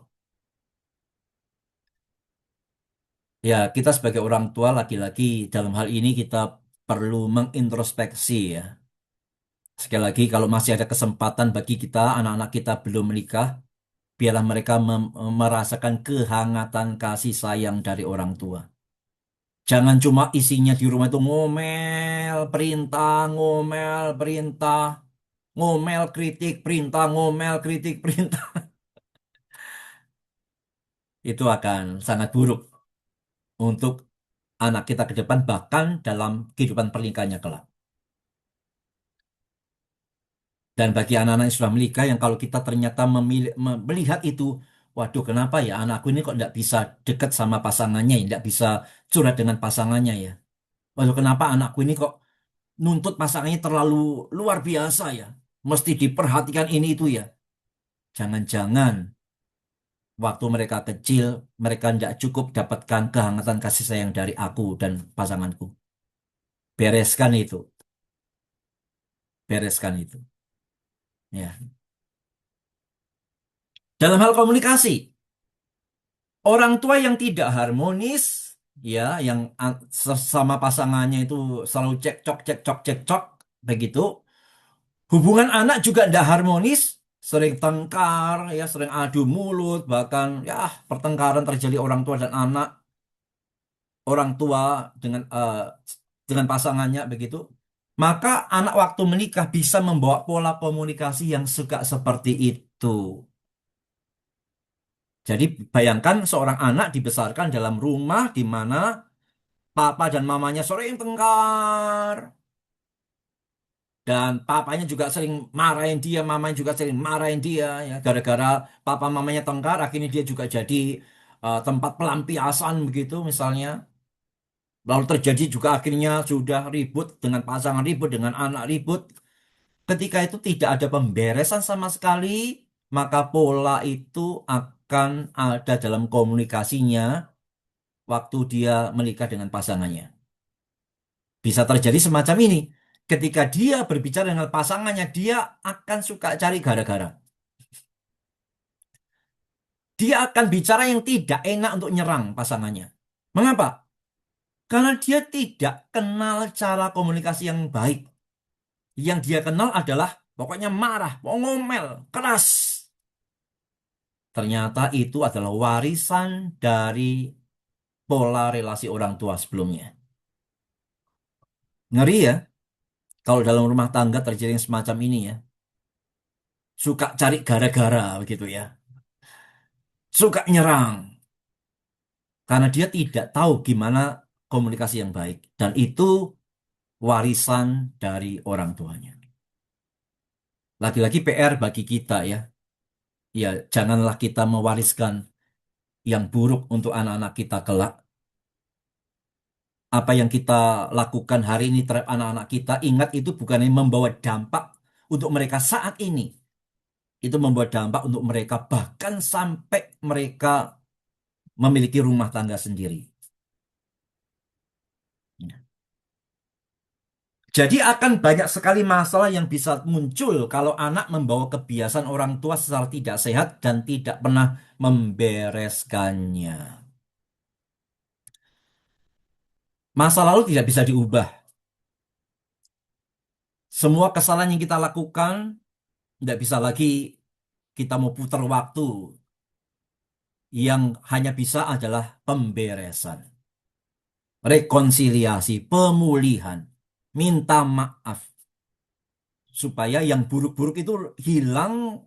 S1: Ya, kita sebagai orang tua laki-laki dalam hal ini kita perlu mengintrospeksi ya. Sekali lagi, kalau masih ada kesempatan bagi kita, anak-anak kita belum menikah, biarlah mereka merasakan kehangatan kasih sayang dari orang tua. Jangan cuma isinya di rumah itu ngomel, perintah, ngomel, kritik, perintah, ngomel, kritik, perintah. Itu akan sangat buruk untuk anak kita ke depan, bahkan dalam kehidupan pernikahannya kelak. Dan bagi anak-anak yang sudah menikah, yang kalau kita ternyata melihat itu, waduh kenapa ya anakku ini kok nggak bisa dekat sama pasangannya ya, nggak bisa curhat dengan pasangannya ya. Waduh kenapa anakku ini kok nuntut pasangannya terlalu luar biasa ya. Mesti diperhatikan ini itu ya. Jangan-jangan waktu mereka kecil, mereka tidak cukup dapatkan kehangatan kasih sayang dari aku dan pasanganku. Bereskan itu, bereskan itu. Ya. Dalam hal komunikasi, orang tua yang tidak harmonis, ya, yang sama pasangannya itu selalu cekcok, cekcok, cekcok, begitu. Hubungan anak juga tidak harmonis, sering tengkar, ya, sering adu mulut, bahkan ya pertengkaran terjadi orang tua dan anak, orang tua dengan pasangannya begitu. Maka anak waktu menikah bisa membawa pola komunikasi yang suka seperti itu. Jadi bayangkan seorang anak dibesarkan dalam rumah di mana papa dan mamanya sering tengkar. Dan papanya juga sering marahin dia, mamanya juga sering marahin dia. Ya. Gara-gara papa mamanya tengkar, akhirnya dia juga jadi tempat pelampiasan begitu misalnya. Lalu terjadi juga akhirnya sudah ribut dengan pasangan, ribut dengan anak, ribut. Ketika itu tidak ada pemberesan sama sekali, maka pola itu akan ada dalam komunikasinya waktu dia menikah dengan pasangannya. Bisa terjadi semacam ini. Ketika dia berbicara dengan pasangannya, dia akan suka cari gara-gara. Dia akan bicara yang tidak enak untuk nyerang pasangannya. Mengapa? Karena dia tidak kenal cara komunikasi yang baik. Yang dia kenal adalah pokoknya marah, ngomel, keras. Ternyata itu adalah warisan dari pola relasi orang tua sebelumnya. Ngeri ya, kalau dalam rumah tangga terjadi yang semacam ini ya. Suka cari gara-gara begitu ya. Suka nyerang. Karena dia tidak tahu gimana komunikasi yang baik. Dan itu warisan dari orang tuanya. Lagi-lagi PR bagi kita ya. Ya, janganlah kita mewariskan yang buruk untuk anak-anak kita kelak. Apa yang kita lakukan hari ini terhadap anak-anak kita, ingat itu bukan hanya membawa dampak untuk mereka saat ini. Itu membawa dampak untuk mereka bahkan sampai mereka memiliki rumah tangga sendiri. Jadi akan banyak sekali masalah yang bisa muncul kalau anak membawa kebiasaan orang tua secara tidak sehat dan tidak pernah membereskannya. Masa lalu tidak bisa diubah. Semua kesalahan yang kita lakukan tidak bisa lagi kita mau putar waktu. Yang hanya bisa adalah pemberesan, rekonsiliasi, pemulihan, minta maaf supaya yang buruk-buruk itu hilang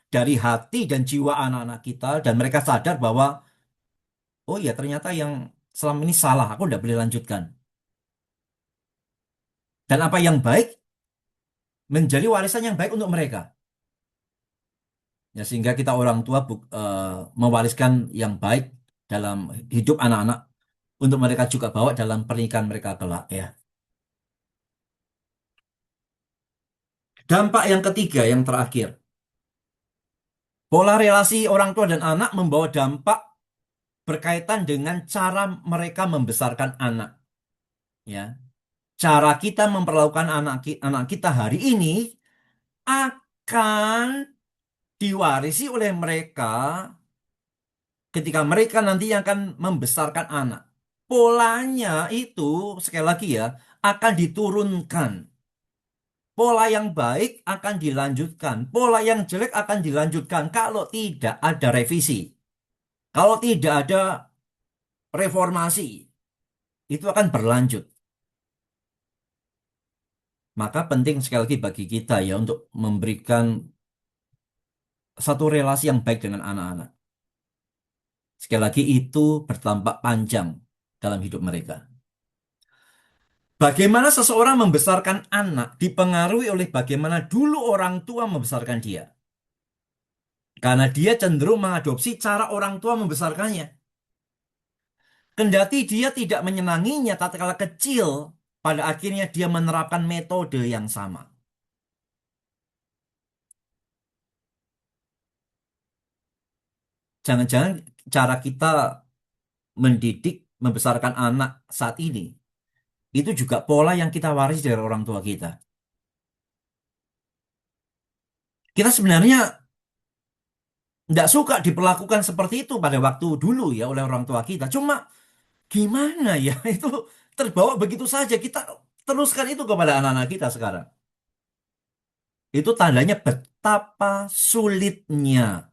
S1: dari hati dan jiwa anak-anak kita dan mereka sadar bahwa oh ya ternyata yang selama ini salah, aku tidak boleh lanjutkan. Dan apa yang baik menjadi warisan yang baik untuk mereka. Ya, sehingga kita orang tua mewariskan yang baik dalam hidup anak-anak untuk mereka juga bawa dalam pernikahan mereka kelak ya. Dampak yang ketiga, yang terakhir, pola relasi orang tua dan anak membawa dampak berkaitan dengan cara mereka membesarkan anak. Ya, cara kita memperlakukan anak kita hari ini akan diwarisi oleh mereka ketika mereka nanti akan membesarkan anak. Polanya itu, sekali lagi ya, akan diturunkan. Pola yang baik akan dilanjutkan. Pola yang jelek akan dilanjutkan kalau tidak ada revisi. Kalau tidak ada reformasi, itu akan berlanjut. Maka penting sekali lagi bagi kita ya untuk memberikan satu relasi yang baik dengan anak-anak. Sekali lagi itu berdampak panjang dalam hidup mereka. Bagaimana seseorang membesarkan anak dipengaruhi oleh bagaimana dulu orang tua membesarkan dia. Karena dia cenderung mengadopsi cara orang tua membesarkannya. Kendati dia tidak menyenanginya tatkala kecil, pada akhirnya dia menerapkan metode yang sama. Jangan-jangan cara kita mendidik, membesarkan anak saat ini, itu juga pola yang kita waris dari orang tua kita. Kita sebenarnya tidak suka diperlakukan seperti itu pada waktu dulu ya oleh orang tua kita. Cuma gimana ya, itu terbawa begitu saja. Kita teruskan itu kepada anak-anak kita sekarang. Itu tandanya betapa sulitnya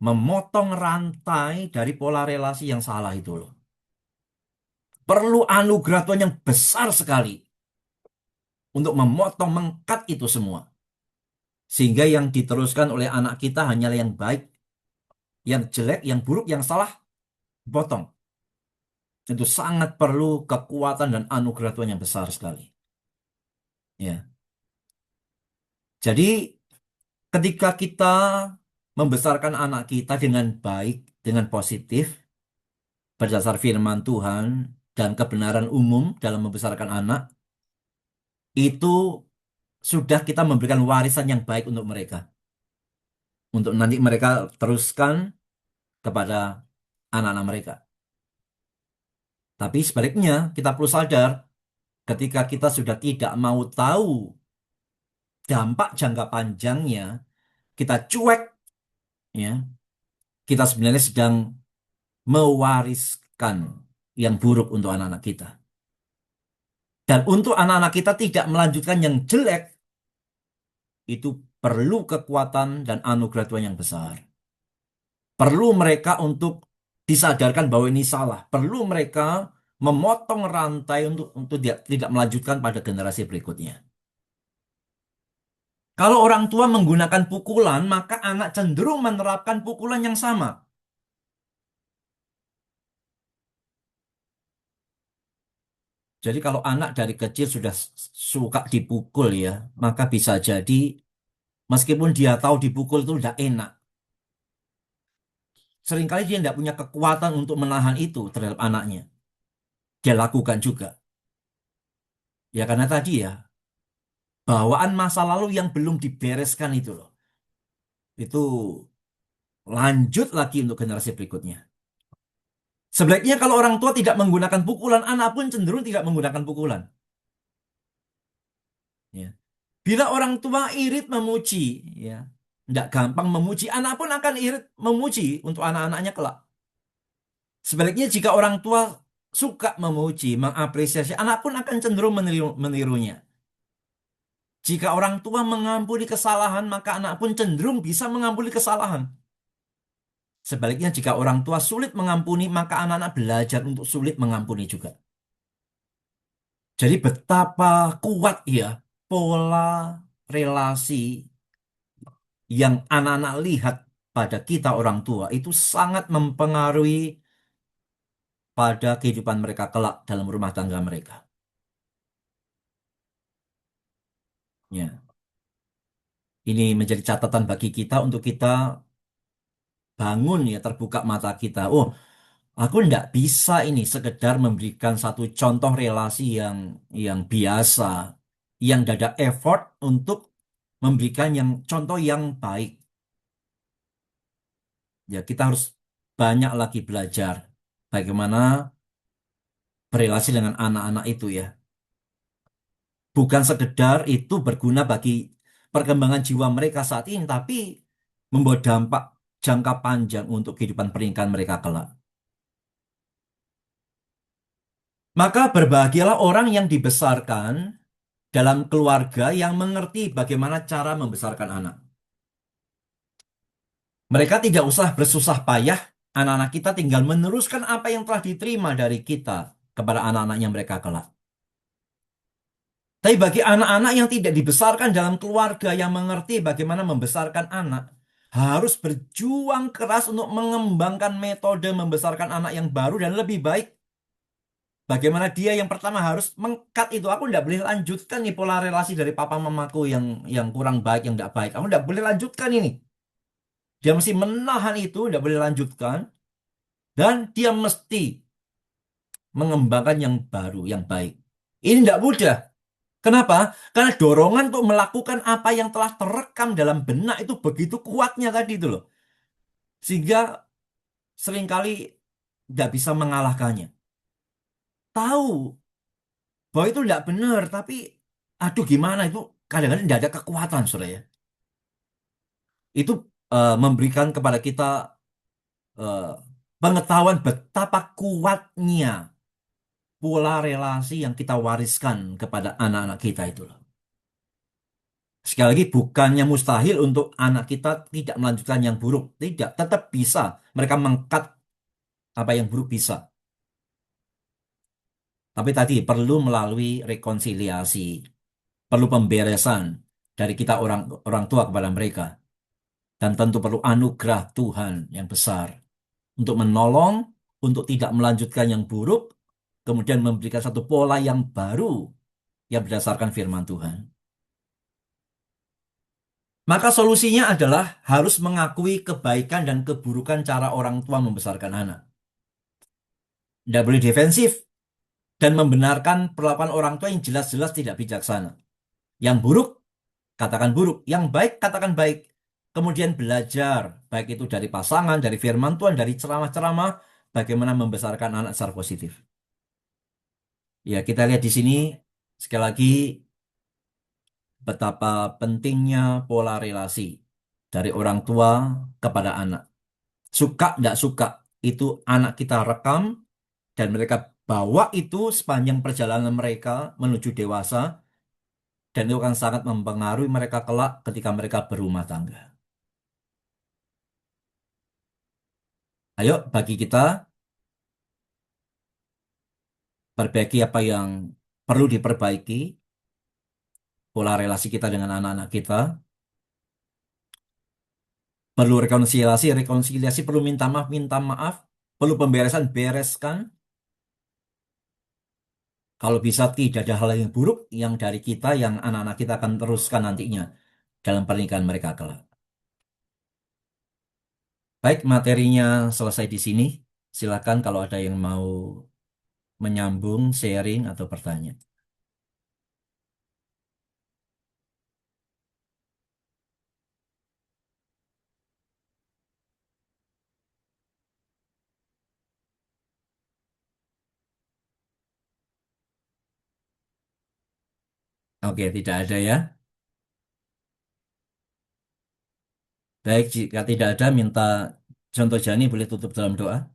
S1: memotong rantai dari pola relasi yang salah itu loh. Perlu anugerah Tuhan yang besar sekali untuk memotong, mengkat itu semua. Sehingga yang diteruskan oleh anak kita hanyalah yang baik, yang jelek, yang buruk, yang salah, potong. Itu sangat perlu kekuatan dan anugerah Tuhan yang besar sekali. Ya. Jadi ketika kita membesarkan anak kita dengan baik, dengan positif, berdasar firman Tuhan dan kebenaran umum dalam membesarkan anak, itu sudah kita memberikan warisan yang baik untuk mereka. Untuk nanti mereka teruskan kepada anak-anak mereka. Tapi sebaliknya, kita perlu sadar ketika kita sudah tidak mau tahu dampak jangka panjangnya, kita cuek, ya, kita sebenarnya sedang mewariskan yang buruk untuk anak-anak kita. Dan untuk anak-anak kita tidak melanjutkan yang jelek, itu perlu kekuatan dan anugerah Tuhan yang besar. Perlu mereka untuk disadarkan bahwa ini salah. Perlu mereka memotong rantai untuk tidak melanjutkan pada generasi berikutnya. Kalau orang tua menggunakan pukulan, maka anak cenderung menerapkan pukulan yang sama. Jadi kalau anak dari kecil sudah suka dipukul ya, maka bisa jadi Meskipun dia tahu dipukul itu udah enak. Seringkali dia tidak punya kekuatan untuk menahan itu terhadap anaknya. Dia lakukan juga. Ya karena tadi ya, bawaan masa lalu yang belum dibereskan itu loh. Itu lanjut lagi untuk generasi berikutnya. Sebaliknya kalau orang tua tidak menggunakan pukulan, anak pun cenderung tidak menggunakan pukulan. Ya. Bila orang tua irit memuji, ya, tidak gampang memuji, anak pun akan irit memuji untuk anak-anaknya kelak. Sebaliknya jika orang tua suka memuji, mengapresiasi, anak pun akan cenderung menirunya. Jika orang tua mengampuni kesalahan, maka anak pun cenderung bisa mengampuni kesalahan. Sebaliknya jika orang tua sulit mengampuni, maka anak-anak belajar untuk sulit mengampuni juga. Jadi betapa kuat ya pola relasi yang anak-anak lihat pada kita orang tua itu sangat mempengaruhi pada kehidupan mereka kelak dalam rumah tangga mereka. Ya, ini menjadi catatan bagi kita untuk kita bangun ya, terbuka mata kita. Oh, aku ndak bisa ini sekedar memberikan satu contoh relasi yang biasa, yang tidak ada effort untuk memberikan yang contoh yang baik. Ya, kita harus banyak lagi belajar bagaimana berelasi dengan anak-anak itu ya. Bukan sekedar itu berguna bagi perkembangan jiwa mereka saat ini, tapi membawa dampak jangka panjang untuk kehidupan pernikahan mereka kelak. Maka berbahagialah orang yang dibesarkan dalam keluarga yang mengerti bagaimana cara membesarkan anak. Mereka tidak usah bersusah payah, anak-anak kita tinggal meneruskan apa yang telah diterima dari kita kepada anak-anaknya mereka kelak. Tapi bagi anak-anak yang tidak dibesarkan dalam keluarga yang mengerti bagaimana membesarkan anak, harus berjuang keras untuk mengembangkan metode membesarkan anak yang baru dan lebih baik. Bagaimana dia yang pertama harus mengkat itu. Aku tidak boleh lanjutkan nih pola relasi dari papa mamaku yang kurang baik, yang tidak baik. Aku tidak boleh lanjutkan ini. Dia mesti menahan itu, tidak boleh lanjutkan. Dan dia mesti mengembangkan yang baru, yang baik. Ini tidak mudah. Kenapa? Karena dorongan untuk melakukan apa yang telah terekam dalam benak itu begitu kuatnya tadi itu loh. Sehingga seringkali tidak bisa mengalahkannya. Tahu bahwa itu tidak benar, tapi aduh gimana itu kadang-kadang tidak ada kekuatan, saudara ya. Itu memberikan kepada kita eh, pengetahuan betapa kuatnya pola relasi yang kita wariskan kepada anak-anak kita itu loh. Sekali lagi, bukannya mustahil untuk anak kita tidak melanjutkan yang buruk. Tidak, tetap bisa. Mereka mengkat apa yang buruk bisa. Tapi tadi perlu melalui rekonsiliasi, perlu pemberesan dari kita orang orang tua kepada mereka. Dan tentu perlu anugerah Tuhan yang besar untuk menolong, untuk tidak melanjutkan yang buruk, kemudian memberikan satu pola yang baru yang berdasarkan firman Tuhan. Maka solusinya adalah harus mengakui kebaikan dan keburukan cara orang tua membesarkan anak. Tidak boleh defensif dan membenarkan perlakuan orang tua yang jelas-jelas tidak bijaksana. Yang buruk, katakan buruk. Yang baik, katakan baik. Kemudian belajar, baik itu dari pasangan, dari firman Tuhan, dari ceramah-ceramah, bagaimana membesarkan anak secara positif. Ya, kita lihat di sini, sekali lagi, betapa pentingnya pola relasi dari orang tua kepada anak. Suka tidak suka, itu anak kita rekam, dan mereka bawa itu sepanjang perjalanan mereka menuju dewasa, dan itu akan sangat mempengaruhi mereka kelak ketika mereka berumah tangga. Ayo, bagi kita, perbaiki apa yang perlu diperbaiki, pola relasi kita dengan anak-anak kita, perlu rekonsiliasi, rekonsiliasi, perlu minta maaf, perlu pemberesan, bereskan. Kalau bisa tidak ada hal yang buruk yang dari kita, yang anak-anak kita akan teruskan nantinya. dalam pernikahan mereka kelak. Baik, materinya selesai di sini. Silakan kalau ada yang mau menyambung, sharing, atau bertanya. Oke, tidak ada ya. Baik, jika tidak ada, minta contoh Jani boleh tutup dalam doa.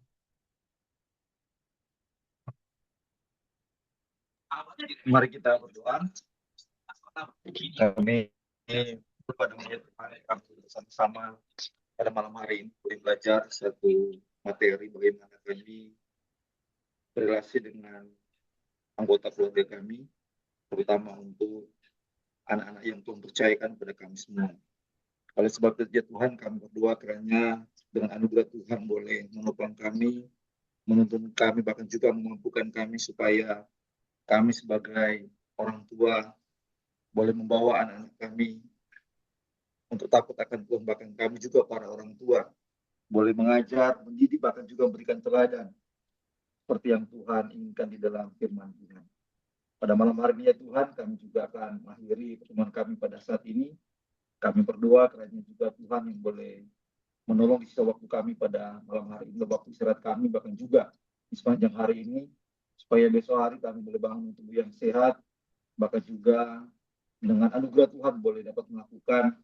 S2: Mari kita berdoa. Kami kepada kami bersama-sama pada malam hari ini boleh belajar satu materi bagaimana kami berrelasi dengan anggota keluarga kami, terutama untuk anak-anak yang Tuhan percayakan kepada kami semua. Oleh sebab itu ya Tuhan, kami berdoa kiranya dengan anugerah Tuhan boleh menopang kami, menuntun kami, bahkan juga memampukan kami supaya kami sebagai orang tua boleh membawa anak-anak kami untuk takut akan Tuhan, bahkan kami juga para orang tua boleh mengajar, mendidik, bahkan juga memberikan teladan seperti yang Tuhan inginkan di dalam firman Tuhan. Pada malam hari ini ya Tuhan, kami juga akan mengakhiri pertemuan kami pada saat ini. Kami berdoa kiranya juga Tuhan yang boleh menolong di sisa waktu kami pada malam hari ini, waktu istirahat kami, bahkan juga di sepanjang hari ini, supaya besok hari kami boleh bangun tubuh yang sehat, bahkan juga dengan anugerah Tuhan boleh dapat melakukan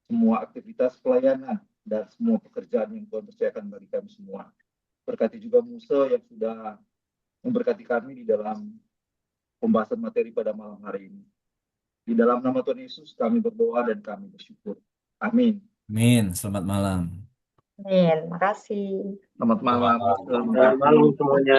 S2: semua aktivitas pelayanan dan semua pekerjaan yang Tuhan percayakan bagi kami semua. Berkati juga Musa yang sudah memberkati kami di dalam pembahasan materi pada malam hari ini. Di dalam nama Tuhan Yesus kami berdoa dan kami bersyukur. Amin.
S1: Amin. Selamat malam.
S3: Amin. Makasih.
S2: Selamat malam.
S4: Selamat malam semuanya.